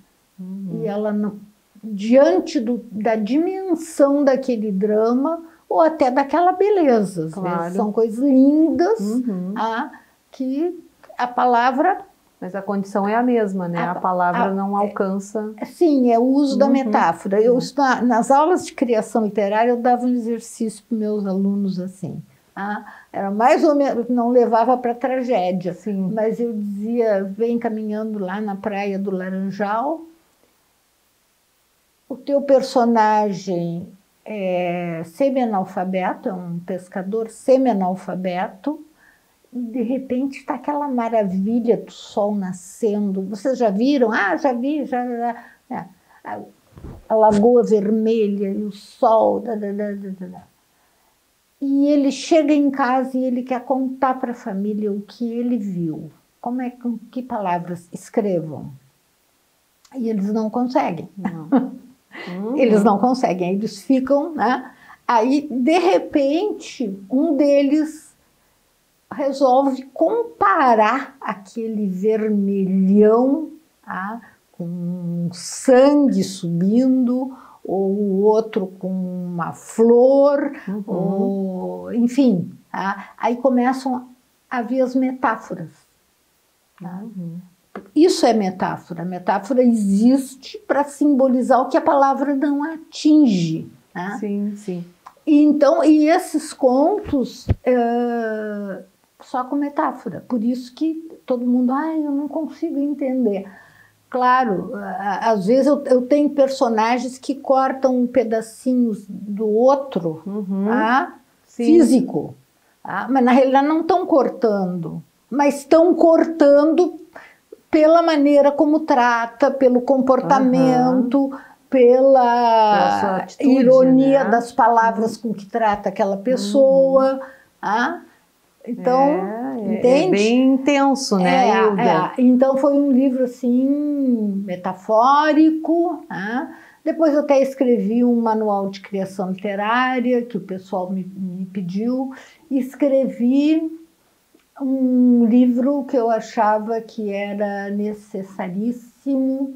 e ela não, diante da dimensão daquele drama ou até daquela beleza. Às vezes são coisas lindas que a palavra... Mas a condição é a mesma, né? A palavra não alcança... Sim, é o uso da metáfora. Eu, nas aulas de criação literária, eu dava um exercício para meus alunos assim. Era mais ou menos, não levava para tragédia, sim, mas eu dizia, vem caminhando lá na praia do Laranjal, o teu personagem é semi-analfabeto, é um pescador semi-analfabeto, e de repente está aquela maravilha do sol nascendo. Vocês já viram? Já vi, já. A lagoa vermelha e o sol. E ele chega em casa e ele quer contar para a família o que ele viu. Com que palavras escrevam? E eles não conseguem. Não. Eles não conseguem, eles ficam, né? Aí, de repente, um deles resolve comparar aquele vermelhão, tá, com sangue subindo, ou o outro com uma flor, ou, enfim. Tá? Aí começam a vir as metáforas. Tá? Isso é metáfora. A metáfora existe para simbolizar o que a palavra não atinge. Tá? Sim, sim. E esses contos só com metáfora. Por isso que todo mundo, eu não consigo entender. Claro, às vezes eu tenho personagens que cortam pedacinhos do outro, tá? Físico, tá? Mas na realidade não estão cortando, mas estão cortando pela maneira como trata, pelo comportamento, pela atitude, ironia, né, das palavras com que trata aquela pessoa. Tá? Então, entende? É bem intenso, né, Hilda? Então foi um livro assim, metafórico. Tá? Depois eu até escrevi um manual de criação literária, que o pessoal me pediu. Escrevi um livro que eu achava que era necessaríssimo,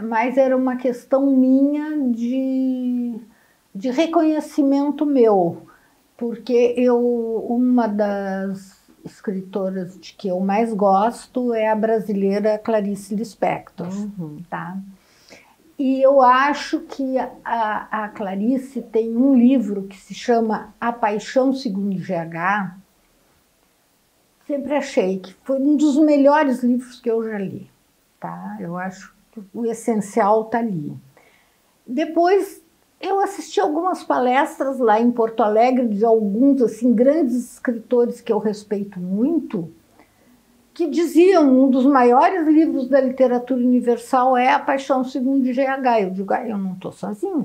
mas era uma questão minha de reconhecimento meu. Porque uma das escritoras de que eu mais gosto é a brasileira Clarice Lispector. Tá? E eu acho que a Clarice tem um livro que se chama A Paixão Segundo GH. Sempre achei que foi um dos melhores livros que eu já li. Tá? Eu acho que o essencial está ali. Depois eu assisti algumas palestras lá em Porto Alegre de alguns assim, grandes escritores que eu respeito muito, que diziam um dos maiores livros da literatura universal é A Paixão Segundo GH. Eu digo, eu não estou sozinha.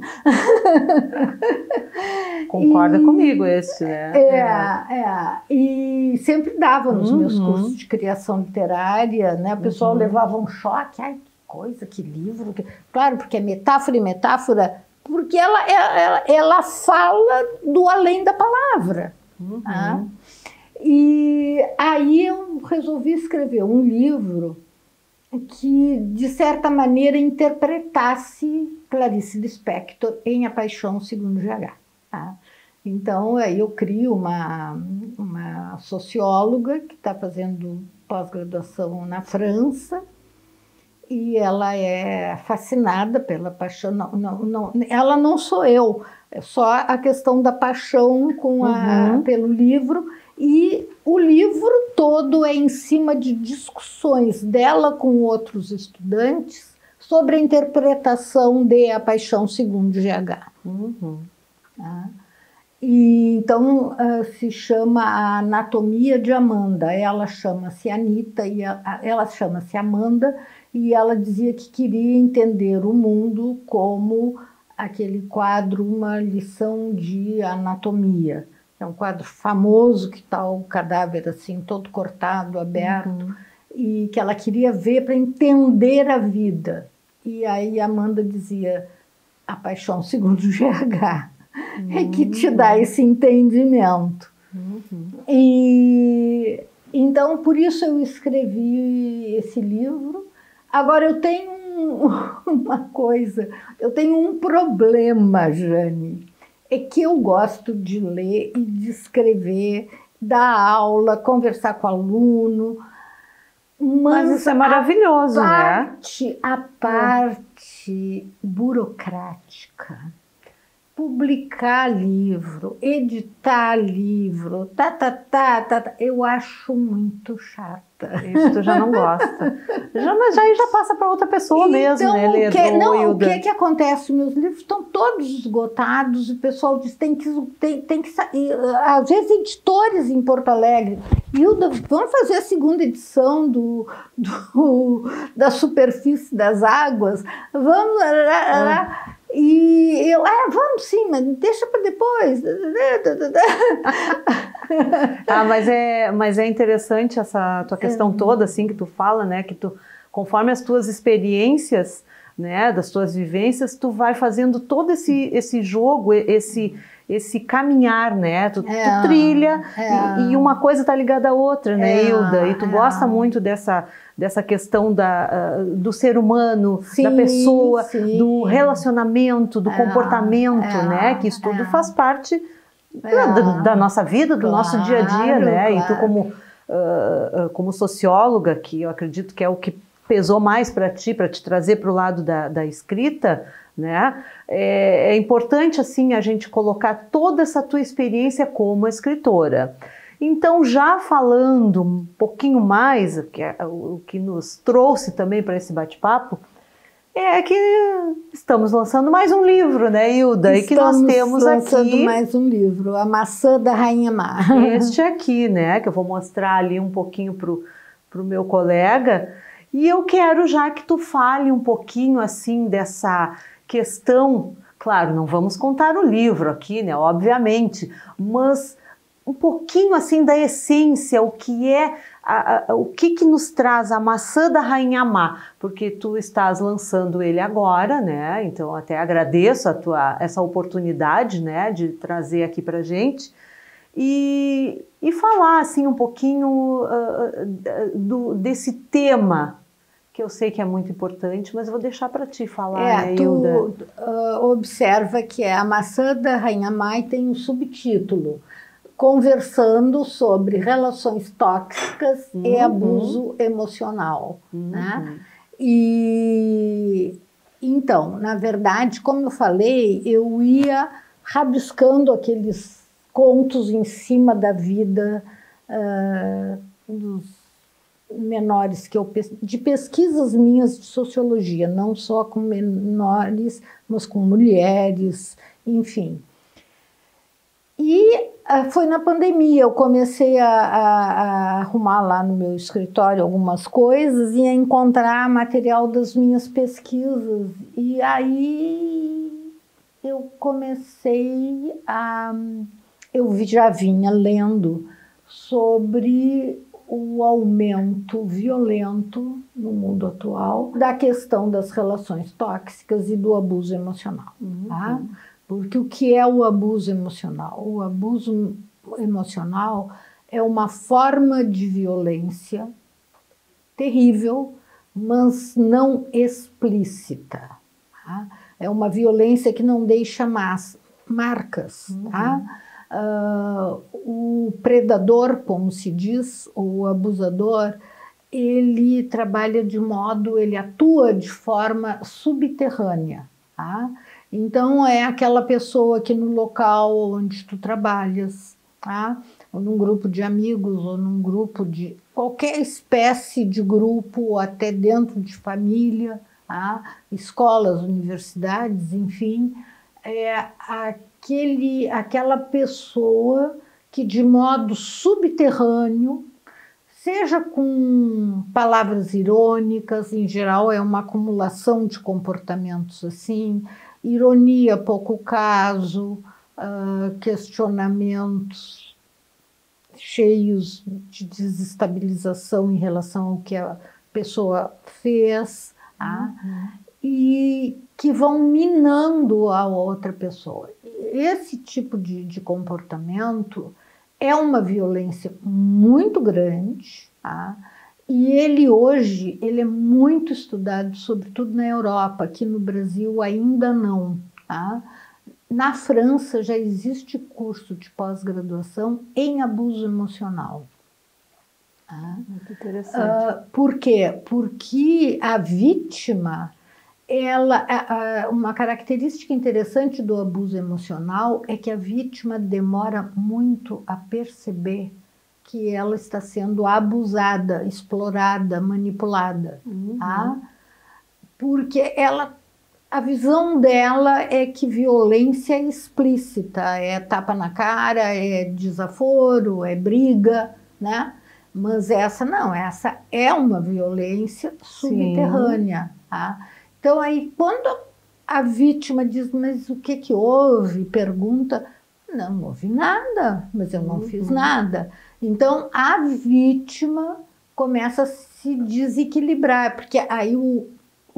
Concorda comigo esse, né? E sempre dava nos meus cursos de criação literária, né? O pessoal levava um choque, ai, que coisa, que livro. Claro, porque é metáfora e metáfora, porque ela fala do além da palavra. Tá? E aí eu resolvi escrever um livro que, de certa maneira, interpretasse Clarice Lispector em A Paixão Segundo GH. Tá? Então, aí eu crio uma socióloga que está fazendo pós-graduação na França, e ela é fascinada pela paixão. Ela não sou eu, é só a questão da paixão pelo livro. E o livro todo é em cima de discussões dela com outros estudantes sobre a interpretação de A Paixão Segundo GH. Tá? E, então, se chama A Anatomia de Amanda. Ela chama-se Anita e ela chama-se Amanda, e ela dizia que queria entender o mundo como aquele quadro, uma lição de anatomia. É um quadro famoso que está o cadáver assim, todo cortado, aberto, e que ela queria ver para entender a vida. E aí Amanda dizia, A Paixão Segundo GH é que te dá esse entendimento. E então, por isso eu escrevi esse livro. Agora, eu tenho uma coisa, eu tenho um problema, Jane, é que eu gosto de ler e de escrever, dar aula, conversar com o aluno, mas isso é maravilhoso, né? A parte burocrática, publicar livro, editar livro, eu acho muito chata. Isso tu já não gosta. Mas aí já passa para outra pessoa mesmo, né, o que acontece? Meus livros estão todos esgotados, o pessoal diz tem que sair. Às vezes editores em Porto Alegre, Hilda, vamos fazer a segunda edição da Superfície das Águas, vamos... E eu, vamos sim, mas deixa para depois. Mas é interessante essa tua questão toda, assim, que tu fala, né, que tu, conforme as tuas experiências, né, das tuas vivências, tu vai fazendo todo esse jogo, esse caminhar, né, tu trilha e uma coisa tá ligada à outra, né, Hilda, e tu gosta muito dessa questão do ser humano, da pessoa, do relacionamento, do comportamento, né? Que isso tudo faz parte da nossa vida, do nosso dia a dia, né? E tu como socióloga, que eu acredito que é o que pesou mais para te trazer para o lado da escrita, né? É importante, assim, a gente colocar toda essa tua experiência como escritora. Então, já falando um pouquinho mais, o que nos trouxe também para esse bate-papo, é que estamos lançando mais um livro, né, Hilda? E que nós temos lançando aqui mais um livro, A Maçã da Rainha Má. este aqui, né, que eu vou mostrar ali um pouquinho pro meu colega. E eu quero já que tu fale um pouquinho, assim, dessa questão. Claro, não vamos contar o livro aqui, né, obviamente, mas um pouquinho, assim, da essência, o que é, o que nos traz a Maçã da Rainha Má, porque tu estás lançando ele agora, né, então até agradeço essa oportunidade, né, de trazer aqui pra gente. E falar assim um pouquinho desse tema, que eu sei que é muito importante, mas eu vou deixar para ti falar, né, Hilda? Observa que A Maçã da Rainha Má e tem um subtítulo, conversando sobre relações tóxicas e abuso emocional, né? E então, na verdade, como eu falei, eu ia rabiscando aqueles contos em cima da vida dos menores de pesquisas minhas de sociologia, não só com menores, mas com mulheres, enfim. E foi na pandemia, eu comecei a arrumar lá no meu escritório algumas coisas e a encontrar material das minhas pesquisas. E aí eu comecei eu já vinha lendo sobre o aumento violento no mundo atual da questão das relações tóxicas e do abuso emocional. Tá? Porque o que é o abuso emocional? O abuso emocional é uma forma de violência terrível, mas não explícita. Tá? É uma violência que não deixa marcas. Tá? O predador, como se diz, o abusador, ele trabalha ele atua de forma subterrânea. Tá? Então, é aquela pessoa que no local onde tu trabalhas, tá? Ou num grupo de amigos, ou num grupo de qualquer espécie de grupo, ou até dentro de família, tá? Escolas, universidades, enfim, aquela pessoa que de modo subterrâneo, seja com palavras irônicas, em geral é uma acumulação de comportamentos assim, ironia, pouco caso, questionamentos cheios de desestabilização em relação ao que a pessoa fez, e que vão minando a outra pessoa. Esse tipo de comportamento é uma violência muito grande, tá? E ele é muito estudado, sobretudo na Europa. Aqui no Brasil ainda não. Tá? Na França já existe curso de pós-graduação em abuso emocional. Tá? Muito interessante. Por quê? Porque a vítima, uma característica interessante do abuso emocional é que a vítima demora muito a perceber que ela está sendo abusada, explorada, manipulada. Tá? Porque a visão dela é que violência é explícita, é tapa na cara, é desaforo, é briga, né? Mas essa não, essa é uma violência subterrânea. Tá? Então aí quando a vítima diz, mas o que houve? Pergunta, não houve nada, mas eu não fiz nada. Então, a vítima começa a se desequilibrar, porque aí o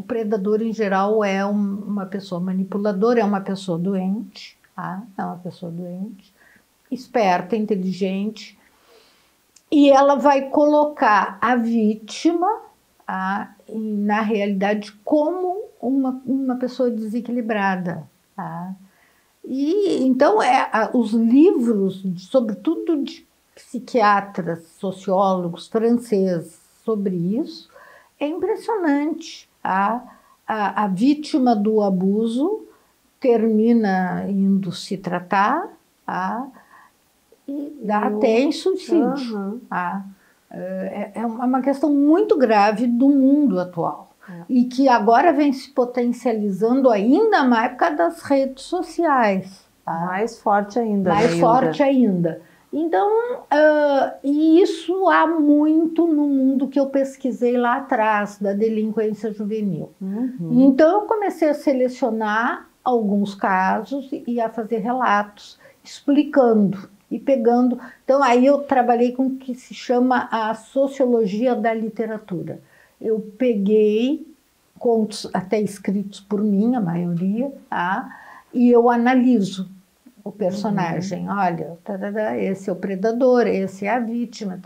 predador, em geral, é uma pessoa manipuladora, é uma pessoa doente, tá? É uma pessoa doente, esperta, inteligente, e ela vai colocar a vítima, tá? Na realidade, como uma pessoa desequilibrada. Tá? E, então, os livros, sobretudo de psiquiatras, sociólogos franceses sobre isso, é impressionante. A vítima do abuso termina indo se tratar, e dá até em suicídio. Tá? É uma questão muito grave do mundo atual. E que agora vem se potencializando ainda mais por causa das redes sociais. Tá? Mais forte ainda. Mais forte ainda. Então, e isso há muito no mundo que eu pesquisei lá atrás, da delinquência juvenil. Então, eu comecei a selecionar alguns casos e a fazer relatos, explicando e pegando. Então, aí eu trabalhei com o que se chama a sociologia da literatura. Eu peguei contos até escritos por mim, a maioria, tá? E eu analiso o personagem. Olha, esse é o predador, esse é a vítima,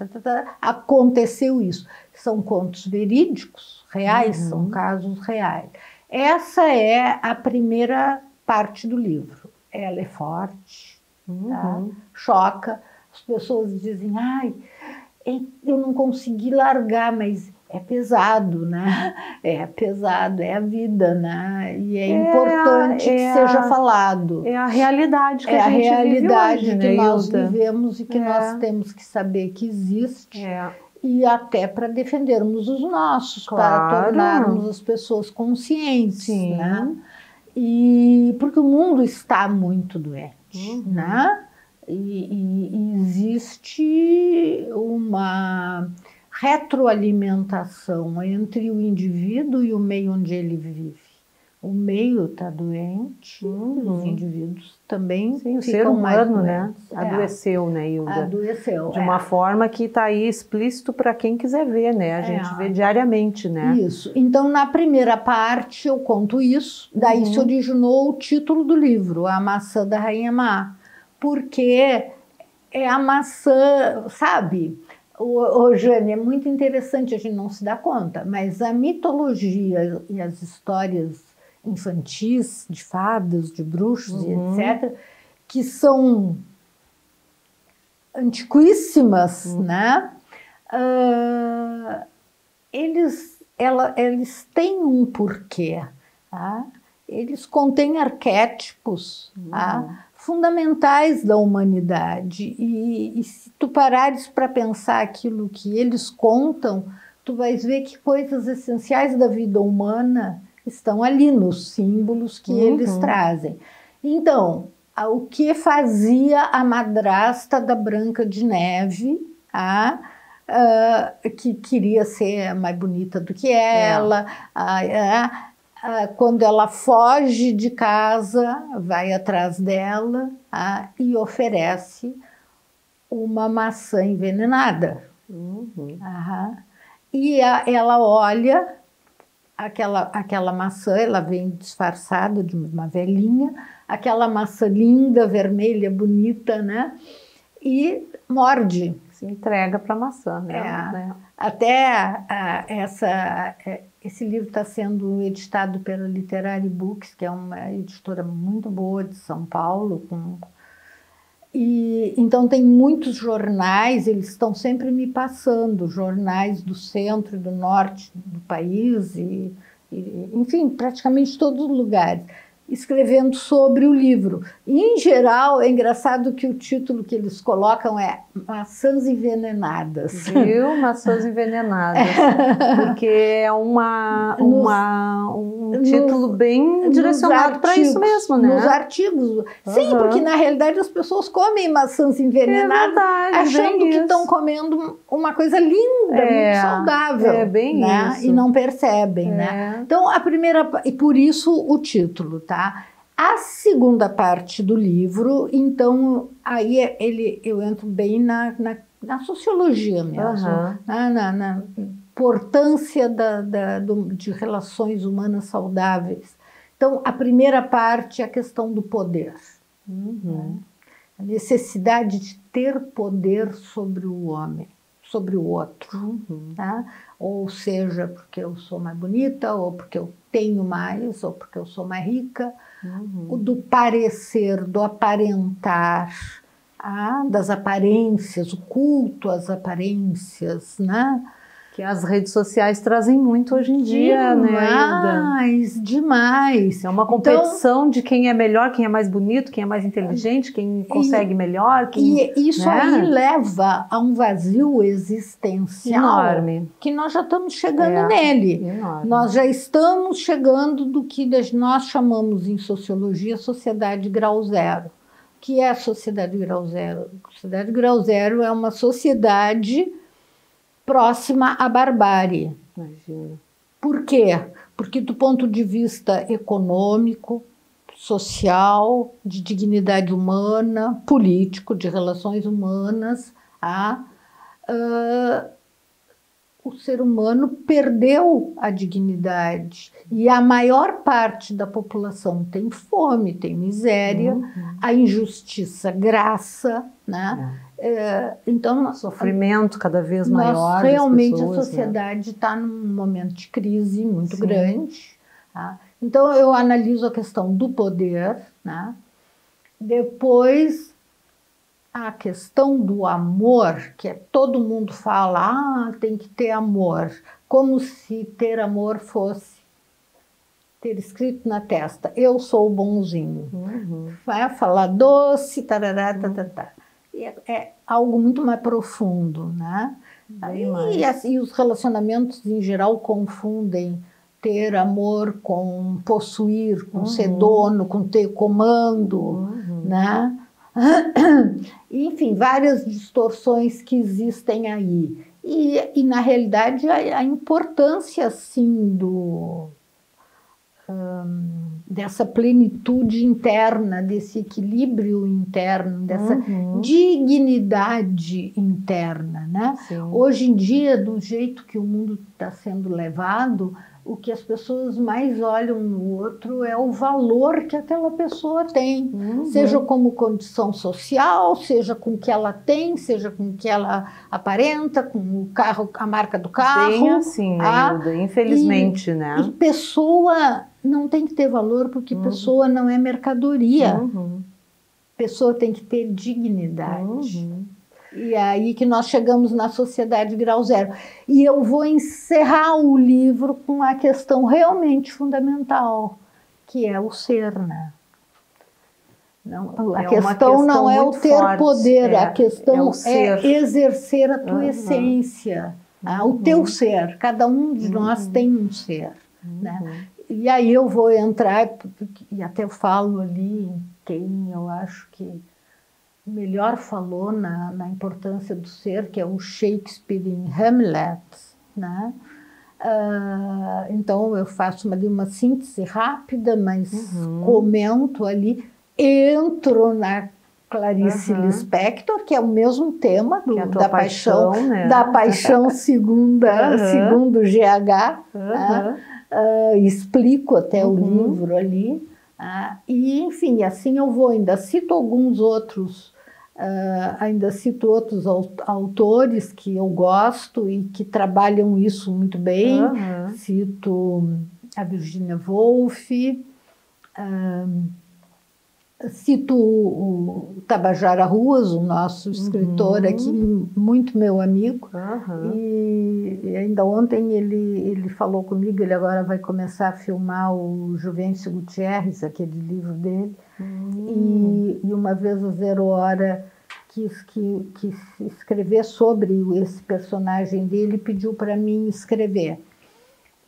aconteceu isso. São contos verídicos, reais, são casos reais. Essa é a primeira parte do livro. Ela é forte, tá? Choca. As pessoas dizem, ai, eu não consegui largar, mas é pesado, né? É pesado, é a vida, né? E é importante que seja falado. É a realidade que a gente vive hoje, que nós vivemos e que nós temos que saber que existe. E até para defendermos os nossos, para tornarmos as pessoas conscientes, né? E porque o mundo está muito doente, né? E existe uma retroalimentação entre o indivíduo e o meio onde ele vive. O meio está doente, os indivíduos também ficam o ser humano, né? Adoeceu, né, Hilda? Adoeceu. De uma forma que está aí explícito para quem quiser ver, né? A gente vê diariamente, né? Isso. Então, na primeira parte, eu conto isso. Daí se originou o título do livro, A Maçã da Rainha Má. Porque é a maçã, sabe? Jane, é muito interessante, a gente não se dá conta, mas a mitologia e as histórias infantis, de fadas, de bruxos e etc., que são antiquíssimas, né? Eles têm um porquê, tá? Eles contêm arquétipos, tá? Fundamentais da humanidade, e se tu parares para pensar aquilo que eles contam, tu vais ver que coisas essenciais da vida humana estão ali nos símbolos que eles trazem. Então, o que fazia a madrasta da Branca de Neve, que queria ser mais bonita do que ela, quando ela foge de casa, vai atrás dela e oferece uma maçã envenenada. E ela olha aquela maçã, ela vem disfarçada de uma velhinha, aquela maçã linda, vermelha, bonita, né? E morde. Se entrega para a maçã, né? Até esse livro está sendo editado pela Literary Books, que é uma editora muito boa de São Paulo. Então tem muitos jornais, eles estão sempre me passando, jornais do centro e do norte do país, enfim, praticamente todos os lugares, escrevendo sobre o livro. E, em geral, é engraçado que o título que eles colocam é Maçãs Envenenadas. Viu? Maçãs Envenenadas. Porque é um título bem direcionado para isso mesmo, né? Nos artigos. Sim, porque na realidade as pessoas comem maçãs envenenadas achando que estão comendo uma coisa linda, muito saudável. É bem isso. E não percebem, né? Então, e por isso o título, tá? A segunda parte do livro, então, aí eu entro bem na sociologia mesmo, na importância de relações humanas saudáveis. Então, a primeira parte é a questão do poder. A necessidade de ter poder sobre o homem, sobre o outro. Tá? Ou seja, porque eu sou mais bonita, ou porque eu tenho mais, ou porque eu sou mais rica. Do parecer, do aparentar, das aparências, o culto às aparências, né? Que as redes sociais trazem muito hoje em dia, né, Hilda? Demais. É uma competição de quem é melhor, quem é mais bonito, quem é mais inteligente, quem consegue melhor. E isso aí leva a um vazio existencial enorme, que nós já estamos chegando nele. Enorme. Nós já estamos chegando do que nós chamamos em sociologia sociedade grau zero. O que é a sociedade grau zero? A sociedade grau zero é uma sociedade próxima à barbárie. Imagina. Por quê? Porque do ponto de vista econômico, social, de dignidade humana, político, de relações humanas, o ser humano perdeu a dignidade. E a maior parte da população tem fome, tem miséria, a injustiça graça, né? Então, sofrimento cada vez maior. Realmente pessoas, a sociedade está num momento de crise muito grande. Tá? Então eu analiso a questão do poder, né? Depois a questão do amor, que todo mundo fala, tem que ter amor, como se ter amor fosse ter escrito na testa, eu sou bonzinho. Vai falar doce, tarará, tatatá. É algo muito mais profundo, né? E os relacionamentos em geral confundem ter amor com possuir, com ser dono, com ter comando, né? Enfim, várias distorções que existem aí. E na realidade, a importância, assim, dessa plenitude interna, desse equilíbrio interno, dessa dignidade interna, né? Hoje em dia, do jeito que o mundo está sendo levado, o que as pessoas mais olham no outro é o valor que aquela pessoa tem, seja como condição social, seja com o que ela tem, seja com o que ela aparenta, com o carro, a marca do carro. Bem assim, Hilda, infelizmente, né? E pessoa não tem que ter valor porque pessoa não é mercadoria. Pessoa tem que ter dignidade. E é aí que nós chegamos na sociedade grau zero. E eu vou encerrar o livro com a questão realmente fundamental, que é o ser, né? A questão não é o ter poder, a questão é exercer a tua essência, o teu ser. Cada um de nós tem um ser, né? E aí eu vou entrar, e até eu falo ali quem eu acho que melhor falou na importância do ser, que é o Shakespeare em Hamlet, né? Então eu faço ali uma síntese rápida, mas comento ali, entro na Clarice Lispector, que é o mesmo tema da paixão, né? Da paixão segundo GH, explico até o livro ali, e enfim, assim eu vou, ainda cito alguns outros. Ainda cito outros autores que eu gosto e que trabalham isso muito bem. Cito a Virginia Woolf, cito o Tabajara Ruas, o nosso escritor aqui, muito meu amigo. E ainda ontem ele falou comigo, ele agora vai começar a filmar o Juvencio Gutierrez, aquele livro dele. E uma vez a Zero Hora quis escrever sobre esse personagem dele, pediu para mim escrever.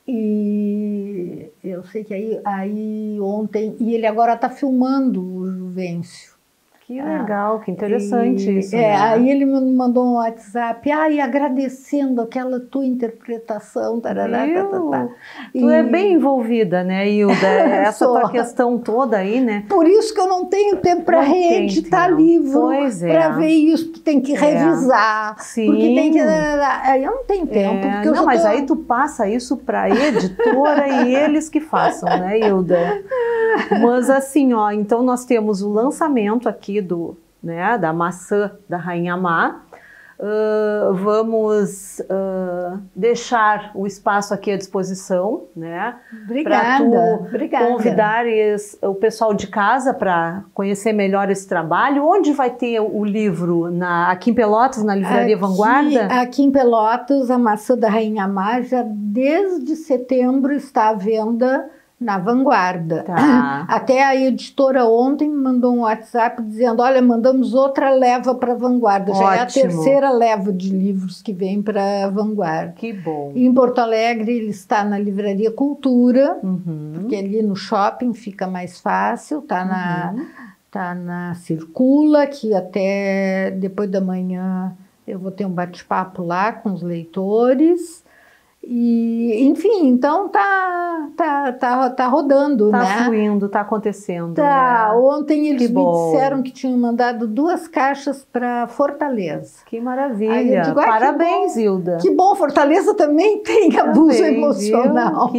E eu sei que aí ontem... E ele agora está filmando o Juvencio. Que legal, que interessante isso. Né? Aí ele me mandou um WhatsApp, agradecendo aquela tua interpretação. Tu é bem envolvida, né, Hilda? Essa tua questão toda aí, né? Por isso que eu não tenho tempo para reeditar livro, para ver isso, tu tem que revisar. Sim. Porque tem que... Aí eu não tenho tempo. Porque mas aí tu passa isso para a editora e eles que façam, né, Hilda? Mas assim, então nós temos o lançamento aqui da Maçã da Rainha Má. vamos deixar o espaço aqui à disposição, né? Obrigada. Convidares o pessoal de casa para conhecer melhor esse trabalho. Onde vai ter o livro? Aqui em Pelotas, na Livraria Vanguarda? Aqui em Pelotas, a Maçã da Rainha Má já desde setembro está à venda na Vanguarda. Tá. Até a editora ontem me mandou um WhatsApp dizendo, olha, mandamos outra leva para a Vanguarda. Já é a terceira leva de livros que vem para a Vanguarda. Que bom. Em Porto Alegre ele está na Livraria Cultura, porque ali no shopping fica mais fácil, tá na Circula, que até depois da manhã eu vou ter um bate-papo lá com os leitores. E, enfim, então tá rodando, né? Tá fluindo, tá acontecendo. Tá. Né? Ontem eles me disseram que tinham mandado 2 caixas para Fortaleza. Que maravilha. Digo, parabéns, Hilda. Que bom, Fortaleza também tem abuso emocional.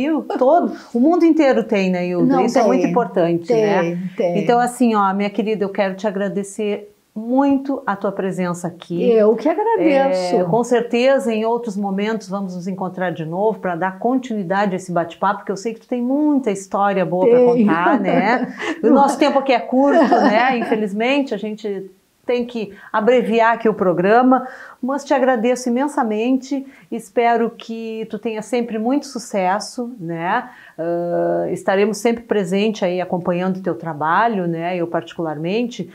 O mundo inteiro tem, né, Hilda? Isso é muito importante, né? Tem. Então, assim, ó, minha querida, eu quero te agradecer muito a tua presença aqui. Eu que agradeço. Com certeza, em outros momentos, vamos nos encontrar de novo para dar continuidade a esse bate-papo, porque eu sei que tu tem muita história boa para contar, né? O nosso tempo aqui é curto, né? Infelizmente, a gente tem que abreviar aqui o programa, mas te agradeço imensamente, espero que tu tenha sempre muito sucesso, né? Estaremos sempre presentes aí acompanhando o teu trabalho, né? Eu particularmente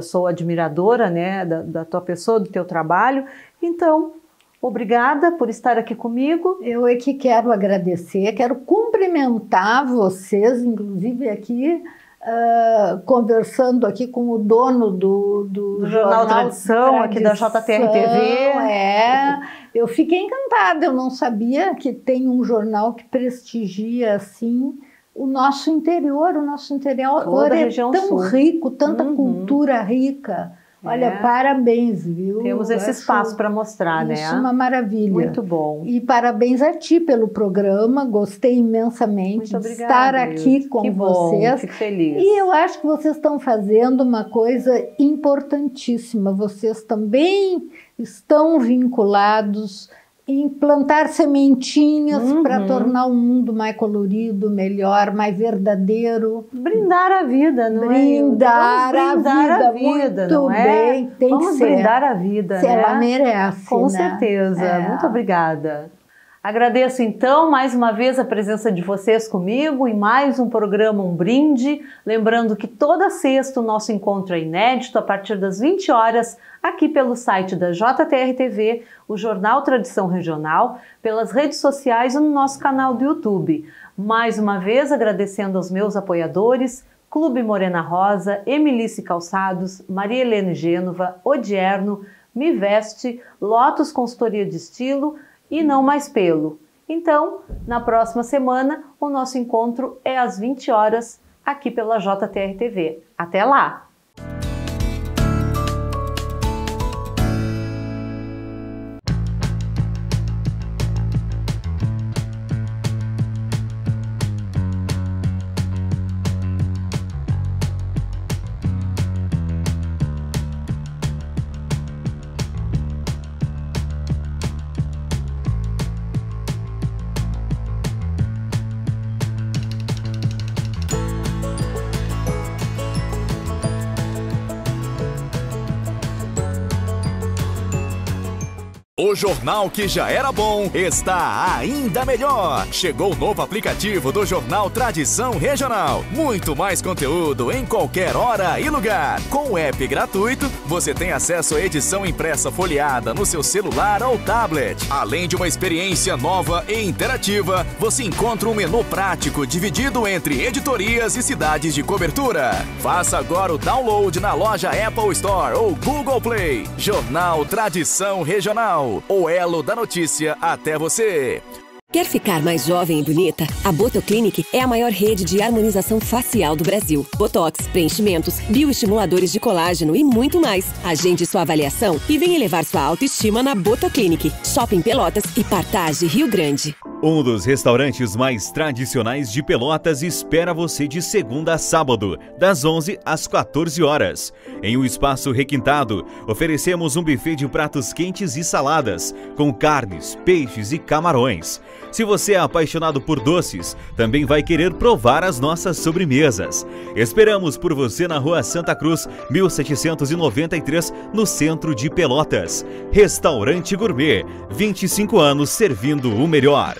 sou admiradora, né, da tua pessoa, do teu trabalho, então obrigada por estar aqui comigo. Eu é que quero agradecer, quero cumprimentar vocês, inclusive aqui, conversando aqui com o dono do Jornal Tradição, aqui da JTR-TV. Eu fiquei encantada, eu não sabia que tem um jornal que prestigia assim o nosso interior toda é região tão sul. Rico, tanta cultura rica. Olha, parabéns, viu? Temos esse espaço para mostrar, né? Isso é uma maravilha. Muito bom. E parabéns a ti pelo programa, gostei imensamente de estar aqui com vocês. Fico feliz. E eu acho que vocês estão fazendo uma coisa importantíssima. Vocês também estão vinculados em plantar sementinhas para tornar o mundo mais colorido, melhor, mais verdadeiro. Brindar a vida, não brindar é? Brindar a vida, muito não é? bem, tem Vamos que ser. brindar a vida, Se né? ela merece, com né? certeza. Muito obrigada. Agradeço então mais uma vez a presença de vocês comigo em mais um programa Um Brinde. Lembrando que toda sexta o nosso encontro é inédito a partir das 20 horas aqui pelo site da JTR-TV, o Jornal Tradição Regional, pelas redes sociais e no nosso canal do YouTube. Mais uma vez agradecendo aos meus apoiadores, Clube Morena Rosa, Emilice Calçados, Maria Helene Gênova, Odierno, Me Veste, Lotus Consultoria de Estilo e Não Mais Pelo. Então, na próxima semana, o nosso encontro é às 20 horas aqui pela JTR-TV. Até lá! O jornal que já era bom está ainda melhor. Chegou o novo aplicativo do Jornal Tradição Regional. Muito mais conteúdo em qualquer hora e lugar. Com o app gratuito, você tem acesso à edição impressa folheada no seu celular ou tablet. Além de uma experiência nova e interativa, você encontra um menu prático dividido entre editorias e cidades de cobertura. Faça agora o download na loja Apple Store ou Google Play. Jornal Tradição Regional. O elo da notícia até você. Quer ficar mais jovem e bonita? A Botoclinic é a maior rede de harmonização facial do Brasil. Botox, preenchimentos, bioestimuladores de colágeno e muito mais. Agende sua avaliação e venha elevar sua autoestima na Botoclinic. Shopping Pelotas e Partage, Rio Grande. Um dos restaurantes mais tradicionais de Pelotas espera você de segunda a sábado, das 11 às 14 horas. Em um espaço requintado, oferecemos um buffet de pratos quentes e saladas, com carnes, peixes e camarões. Se você é apaixonado por doces, também vai querer provar as nossas sobremesas. Esperamos por você na Rua Santa Cruz, 1793, no centro de Pelotas. Restaurante Gourmet, 25 anos servindo o melhor.